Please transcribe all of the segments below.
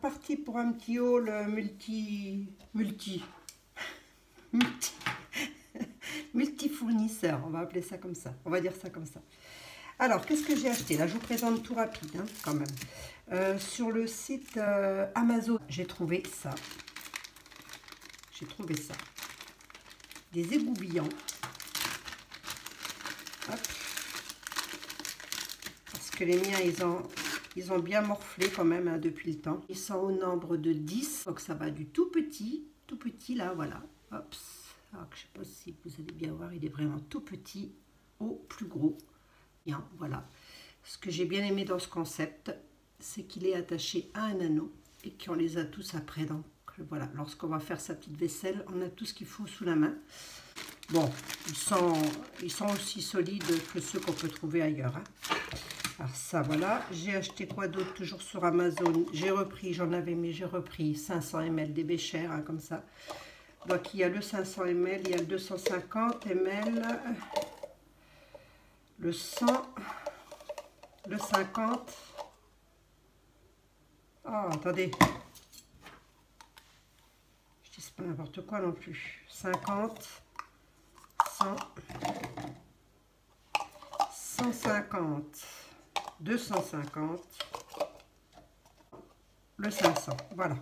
reparti pour un petit haul multi fournisseur, on va appeler ça comme ça, on va dire ça comme ça. Alors, qu'est-ce que j'ai acheté? Là, je vous présente tout rapide, hein, quand même. Sur le site Amazon, j'ai trouvé ça. Des égoubillants. Hop. Parce que les miens, ils ont bien morflé quand même, hein, depuis le temps. Ils sont au nombre de 10. Donc, ça va du tout petit là, voilà. Hop. Alors, je ne sais pas si vous allez bien voir, il est vraiment tout petit au plus gros. Bien, voilà. Ce que j'ai bien aimé dans ce concept, c'est qu'il est attaché à un anneau et qu'on les a tous après. Donc voilà, lorsqu'on va faire sa petite vaisselle, on a tout ce qu'il faut sous la main. Bon, ils sont aussi solides que ceux qu'on peut trouver ailleurs, hein. Alors ça, voilà. J'ai acheté quoi d'autre? Toujours sur Amazon. J'ai repris, j'en avais, mais j'ai repris 500 ml des Bécher, hein, comme ça. Donc il y a le 500 ml, il y a le 250 ml, le 100, le 50. Oh, attendez. Je dis pas n'importe quoi non plus. 50, 100, 150, 250, le 500. Voilà.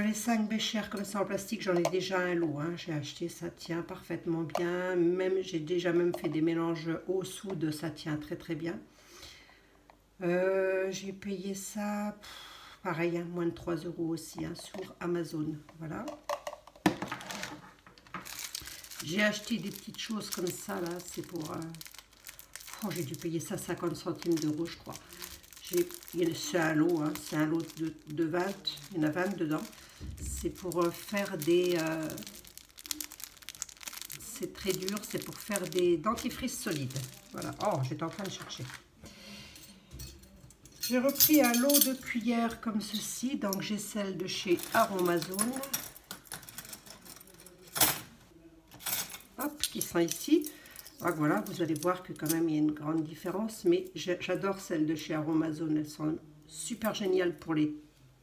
Les 5 Bécher comme ça en plastique, j'en ai déjà un lot, hein. J'ai acheté, ça tient parfaitement bien. Même j'ai déjà fait des mélanges au soude, ça tient très très bien. J'ai payé ça, pareil, hein, moins de 3 € aussi, hein, sur Amazon. Voilà. J'ai acheté des petites choses comme ça, là, c'est pour... oh, j'ai dû payer ça 50 centimes d'euros, je crois. C'est un lot, hein, c'est un lot de 20, il y en a 20 dedans. C'est pour faire des... c'est très dur, c'est pour faire des dentifrices solides. Voilà. Oh, j'étais en train de chercher. J'ai repris un lot de cuillères comme ceci. Donc j'ai celle de chez Aromazone. Hop, qui sont ici. Donc voilà, vous allez voir que quand même il y a une grande différence. Mais j'adore celles de chez Aromazone. Elles sont super géniales pour les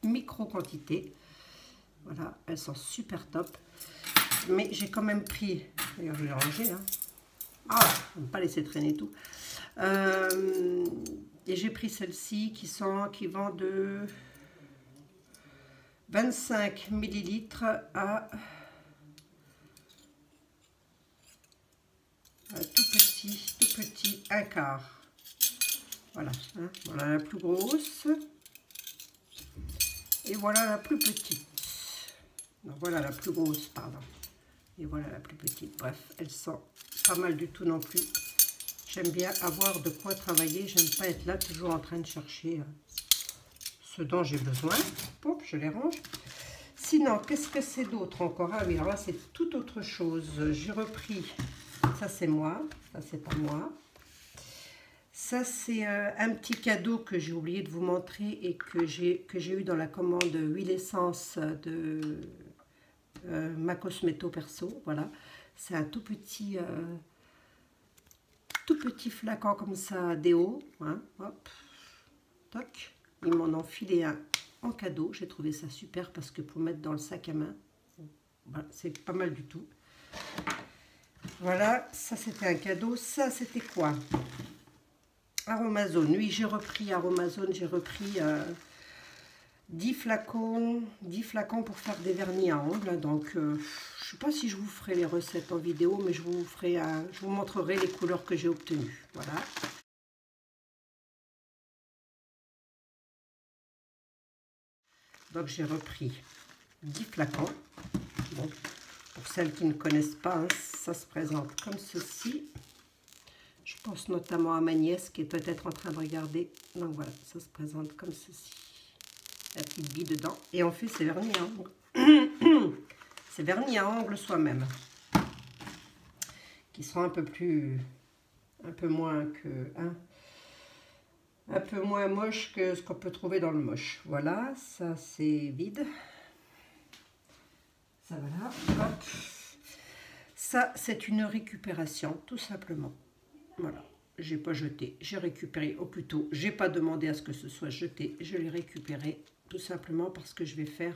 micro-quantités. Voilà, elles sont super top. Mais j'ai quand même pris... D'ailleurs, je vais ranger, hein. Ah, on ne va pas laisser traîner tout. Et j'ai pris celle-ci qui vend de 25 ml à tout petit, un quart. Voilà, hein, voilà la plus grosse. Et voilà la plus petite. Non, voilà la plus grosse, pardon. Et voilà la plus petite. Bref, elles sont pas mal du tout non plus. J'aime bien avoir de quoi travailler. J'aime pas être là toujours en train de chercher ce dont j'ai besoin. Hop, je les range. Sinon, qu'est-ce que c'est d'autre encore? Ah oui, alors là, c'est tout autre chose. J'ai repris. Ça, c'est moi. Ça, c'est pas moi. Ça, c'est un petit cadeau que j'ai oublié de vous montrer et que j'ai eu dans la commande huile essence de ma Cosmeto Perso. Voilà. C'est un tout petit flacon comme ça, déo. Hein, hop. Toc. Ils m'en ont filé un en cadeau. J'ai trouvé ça super parce que pour mettre dans le sac à main, voilà, c'est pas mal du tout. Voilà, ça c'était un cadeau. Ça c'était quoi? Aromazone. Oui, j'ai repris Aromazone. J'ai repris 10 flacons pour faire des vernis à ongles. Donc, je ne sais pas si je vous ferai les recettes en vidéo, mais je vous montrerai les couleurs que j'ai obtenues. Voilà. Donc, j'ai repris 10 flacons. Donc, pour celles qui ne connaissent pas, hein, ça se présente comme ceci. Je pense notamment à ma nièce qui est peut-être en train de regarder. Donc voilà, ça se présente comme ceci. La petite bille dedans. Et on fait ses vernis à ongles. Ces vernis à ongles soi-même. Qui sont un peu moins moche que ce qu'on peut trouver dans le moche. Voilà, ça c'est vide. Ça voilà. Hop. Ça c'est une récupération, tout simplement. Voilà. j'ai pas jeté, j'ai récupéré, ou plutôt, j'ai pas demandé à ce que ce soit jeté, je l'ai récupéré tout simplement parce que je vais faire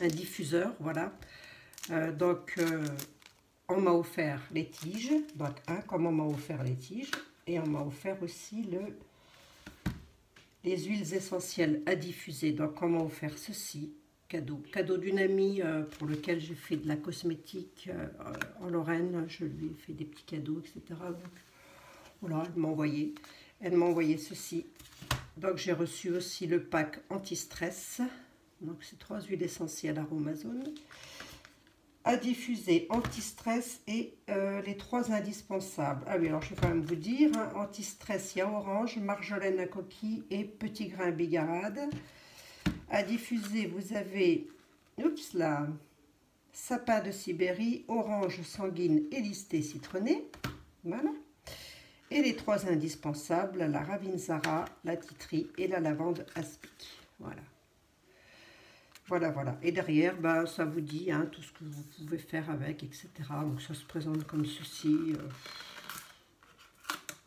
un diffuseur, voilà. Donc, on m'a offert les tiges, donc comme on m'a offert les tiges, et on m'a offert aussi les huiles essentielles à diffuser. Donc, on m'a offert ceci, cadeau d'une amie pour lequel j'ai fait de la cosmétique en Lorraine. Je lui ai fait des petits cadeaux, etc. Donc, voilà, elle m'a envoyé ceci. Donc, j'ai reçu aussi le pack anti-stress. Donc, c'est 3 huiles essentielles Aromazone à diffuser, anti-stress et les 3 indispensables. Ah oui, alors je vais quand même vous dire, hein, anti-stress, il y a orange, marjolaine à coquille et petit grain bigarade. À diffuser, vous avez, oups là, sapin de Sibérie, orange sanguine et listée citronnée. Voilà. Et les 3 indispensables, la Ravinzara, la titri et la lavande aspic. Voilà. Voilà. Et derrière, bah, ça vous dit hein, tout ce que vous pouvez faire avec, etc. Donc ça se présente comme ceci.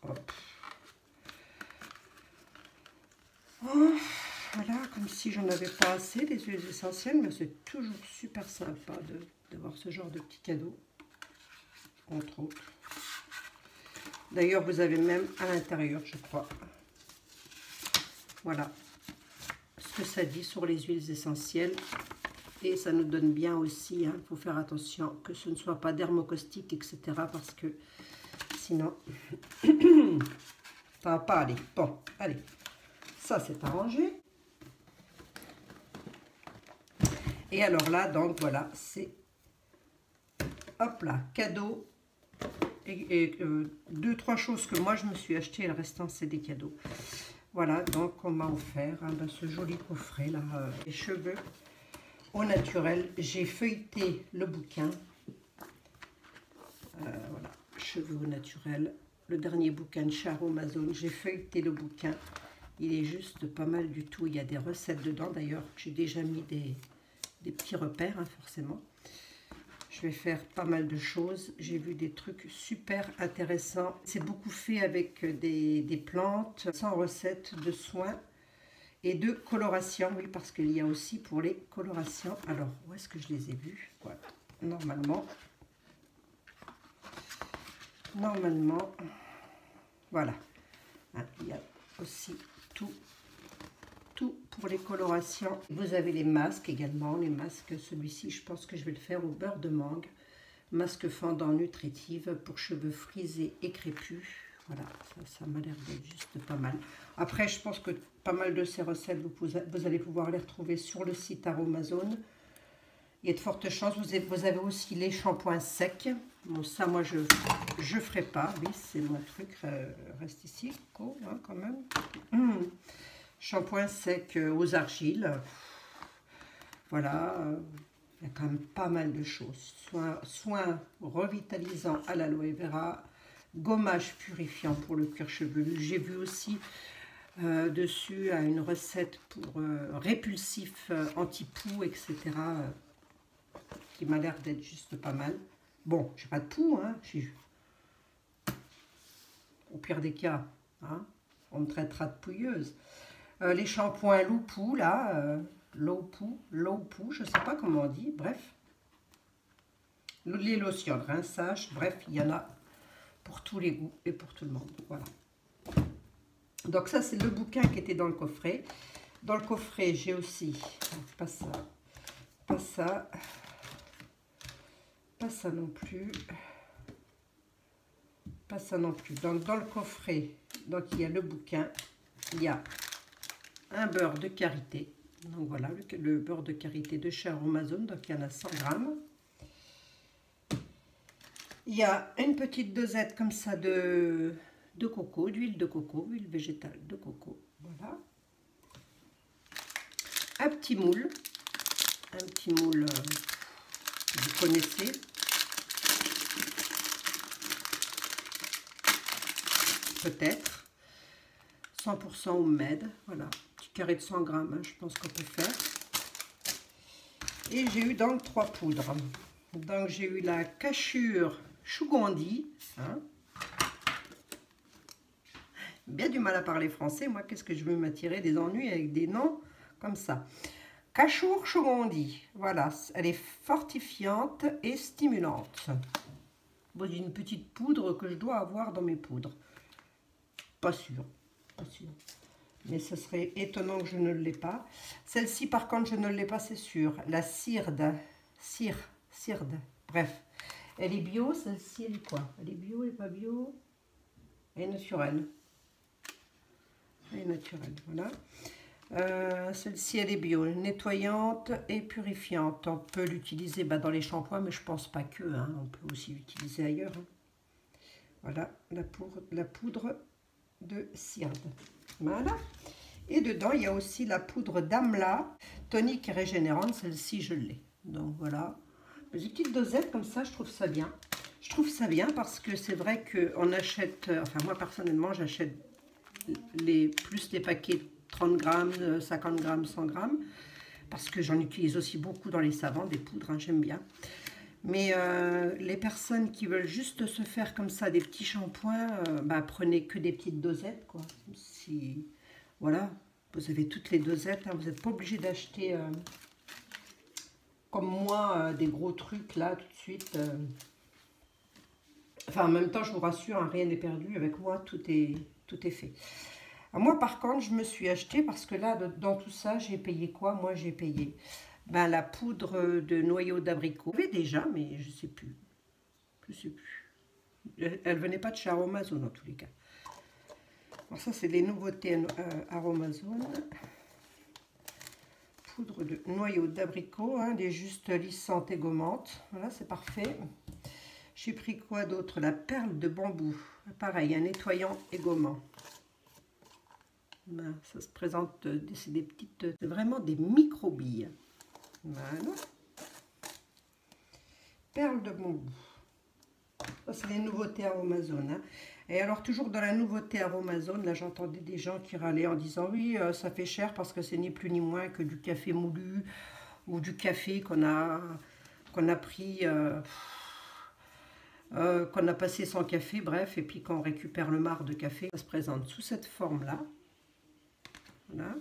Hop. Oh, voilà, comme si j'en avais pas assez des huiles essentielles, mais c'est toujours super sympa d'avoir ce genre de petits cadeaux, entre autres. D'ailleurs, vous avez même à l'intérieur, je crois. Voilà. Ce que ça dit sur les huiles essentielles et ça nous donne bien aussi, il faut faire attention que ce ne soit pas dermocaustique, etc. parce que sinon ça va pas aller. Bon, allez, ça c'est arrangé. Et alors là, donc voilà, c'est hop là, cadeau et 2-3 choses que moi je me suis acheté, le restant c'est des cadeaux. Voilà, donc on m'a offert ce joli coffret là, les cheveux au naturel. J'ai feuilleté le bouquin. Voilà, cheveux au naturel. Le dernier bouquin de chez Aromazone. J'ai feuilleté le bouquin. Il est juste pas mal du tout. Il y a des recettes dedans. D'ailleurs, j'ai déjà mis des petits repères, hein, forcément. Je vais faire pas mal de choses. J'ai vu des trucs super intéressants. C'est beaucoup fait avec des plantes, sans recette de soins et de coloration. Oui, parce qu'il y a aussi pour les colorations. Alors, où est-ce que je les ai vus? Voilà. Normalement, voilà. Hein, il y a aussi tout pour les colorations. Vous avez les masques également, les masques, celui-ci je pense que je vais le faire au beurre de mangue, masque fendant nutritive pour cheveux frisés et crépus. Voilà, ça m'a l'air d'être juste pas mal. Après je pense que pas mal de ces recettes vous allez pouvoir les retrouver sur le site Aromazone. Il y a de fortes chances. Vous avez aussi les shampoings secs. Bon, ça moi je ferai pas. Oui, c'est mon truc, reste ici, oh, hein, quand même. Shampoing sec aux argiles. Voilà, il y a quand même pas mal de choses. Soins revitalisants à l'aloe vera, gommage purifiant pour le cuir chevelu. J'ai vu aussi dessus une recette pour répulsif anti-poux, etc. Qui m'a l'air d'être juste pas mal. Bon, j'ai pas de poux, hein. Au pire des cas, hein, on me traitera de pouilleuse. Les shampoings Loupou, là, Loupou, je sais pas comment on dit, bref. Les lotions de rinçage, bref, il y en a pour tous les goûts et pour tout le monde, voilà. Donc ça, c'est le bouquin qui était dans le coffret. Dans le coffret, j'ai aussi, pas ça non plus. Pas ça non plus. Donc dans le coffret, donc il y a le bouquin, il y a un beurre de karité. Donc voilà, le beurre de karité de chez Aromazone, donc il y en a 100 grammes. Il y a une petite dosette comme ça de coco, d'huile de coco, huile végétale de coco. Voilà. Un petit moule que vous connaissez. Peut-être. 100% homemade, voilà. Petit carré de 100 grammes, hein, je pense qu'on peut faire. Et j'ai eu donc 3 poudres. Donc j'ai eu la cachure Chougondi. Hein. Bien du mal à parler français. Moi, qu'est-ce que je veux m'attirer des ennuis avec des noms comme ça. Cachure Chougondi. Voilà, elle est fortifiante et stimulante. Bon, j'ai une petite poudre que je dois avoir dans mes poudres. Pas sûr. Pas sûr. Mais ce serait étonnant que je ne l'ai pas. Celle-ci, par contre, je ne l'ai pas, c'est sûr. La Cyrde. Cyrde. Bref. Elle est bio, celle-ci, elle est quoi? Elle est bio, elle n'est pas bio? Elle est naturelle. Elle est naturelle, voilà. Celle-ci, elle est bio. Nettoyante et purifiante. On peut l'utiliser dans les shampoings, mais je pense pas que. Hein. On peut aussi l'utiliser ailleurs. Hein. Voilà, la poudre de Cyrde. Voilà. Et dedans, il y a aussi la poudre d'Amla, tonique et régénérante. Celle-ci, je l'ai. Donc voilà. Des petites dosettes comme ça, je trouve ça bien. Je trouve ça bien parce que c'est vrai qu'on achète, enfin moi personnellement, j'achète plus les paquets 30 grammes, 50 grammes, 100 grammes. Parce que j'en utilise aussi beaucoup dans les savons, des poudres, hein, j'aime bien. Mais les personnes qui veulent juste se faire comme ça des petits shampoings, prenez que des petites dosettes, quoi. Si, voilà, vous avez toutes les dosettes, hein, vous n'êtes pas obligé d'acheter, comme moi, des gros trucs là, tout de suite. Enfin, en même temps, je vous rassure, hein, rien n'est perdu. Avec moi, tout est fait. Alors, moi, par contre, je me suis acheté, parce que là, dans tout ça, j'ai payé quoi? Moi, j'ai payé la poudre de noyau d'abricot. J'avais déjà, mais je ne sais plus. Je sais plus. Elle venait pas de chez Aromazone, en tous les cas. Alors ça, c'est des nouveautés Aromazone. Poudre de noyau d'abricot, hein, des juste lissantes et gommantes. Voilà, c'est parfait. J'ai pris quoi d'autre? La perle de bambou. Pareil, un nettoyant et gommant. Ça se présente, c'est des petites, c'est vraiment des micro-billes. Voilà. Perle de bambou. Ça, c'est les nouveautés Aromazone. Hein. Et alors, toujours dans la nouveauté Aromazone, là, j'entendais des gens qui râlaient en disant « Oui, ça fait cher parce que c'est ni plus ni moins que du café moulu ou du café qu'on a pris, qu'on a passé sans café, bref, et puis qu'on récupère le marc de café. » Ça se présente sous cette forme-là. Voilà.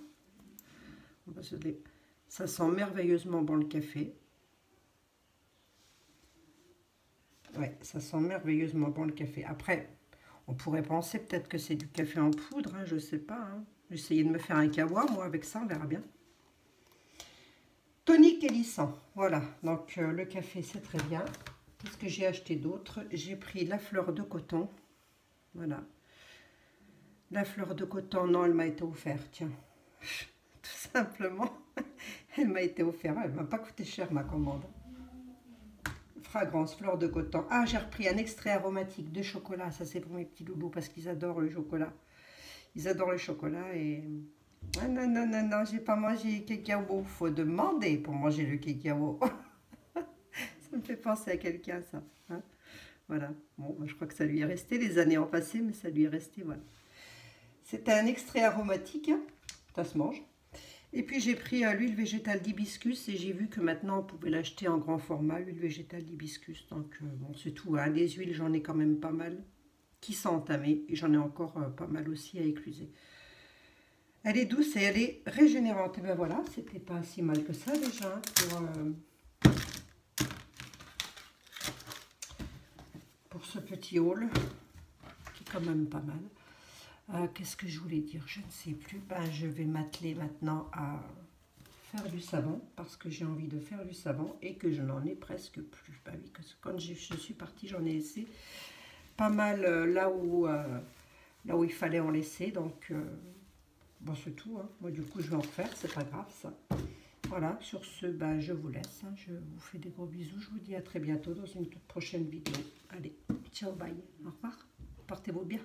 Ça sent merveilleusement bon le café. Ouais, ça sent merveilleusement bon le café. Après, on pourrait penser peut-être que c'est du café en poudre, hein, je ne sais pas. Hein. J'ai essayé de me faire un kawa, moi, avec ça, on verra bien. Tonique et lissant, voilà. Donc, le café, c'est très bien. Qu'est-ce que j'ai acheté d'autre? J'ai pris la fleur de coton. Voilà. La fleur de coton, non, elle m'a été offerte, tiens. Tout simplement, elle m'a été offerte. Elle ne m'a pas coûté cher, ma commande. Fragrance, fleur de coton. Ah, j'ai repris un extrait aromatique de chocolat. Ça, c'est pour mes petits loulous parce qu'ils adorent le chocolat. Ils adorent le chocolat et... Ah, non, non, non, non, j'ai pas mangé le cacao. Faut demander pour manger le cacao. Ça me fait penser à quelqu'un, ça. Hein, voilà. Bon, je crois que ça lui est resté. Les années ont passé, mais ça lui est resté, voilà. C'est un extrait aromatique. Ça se mange. Et puis j'ai pris l'huile végétale d'hibiscus et j'ai vu que maintenant on pouvait l'acheter en grand format, l'huile végétale d'hibiscus. Donc bon, c'est tout, hein. Les huiles, j'en ai quand même pas mal qui sont entamées et j'en ai encore pas mal aussi à écluser. Elle est douce et elle est régénérante. Et ben voilà, c'était pas si mal que ça déjà pour ce petit haul qui est quand même pas mal. Qu'est-ce que je voulais dire? Je ne sais plus. Je vais m'atteler maintenant à faire du savon parce que j'ai envie de faire du savon et que je n'en ai presque plus. Oui, quand je suis partie, j'en ai laissé pas mal là où il fallait en laisser. Donc, bon, c'est tout. Hein. Moi, du coup, je vais en refaire. C'est pas grave, ça. Voilà, sur ce, je vous laisse. Hein. Je vous fais des gros bisous. Je vous dis à très bientôt dans une toute prochaine vidéo. Allez, ciao, bye. Au revoir. Portez-vous bien.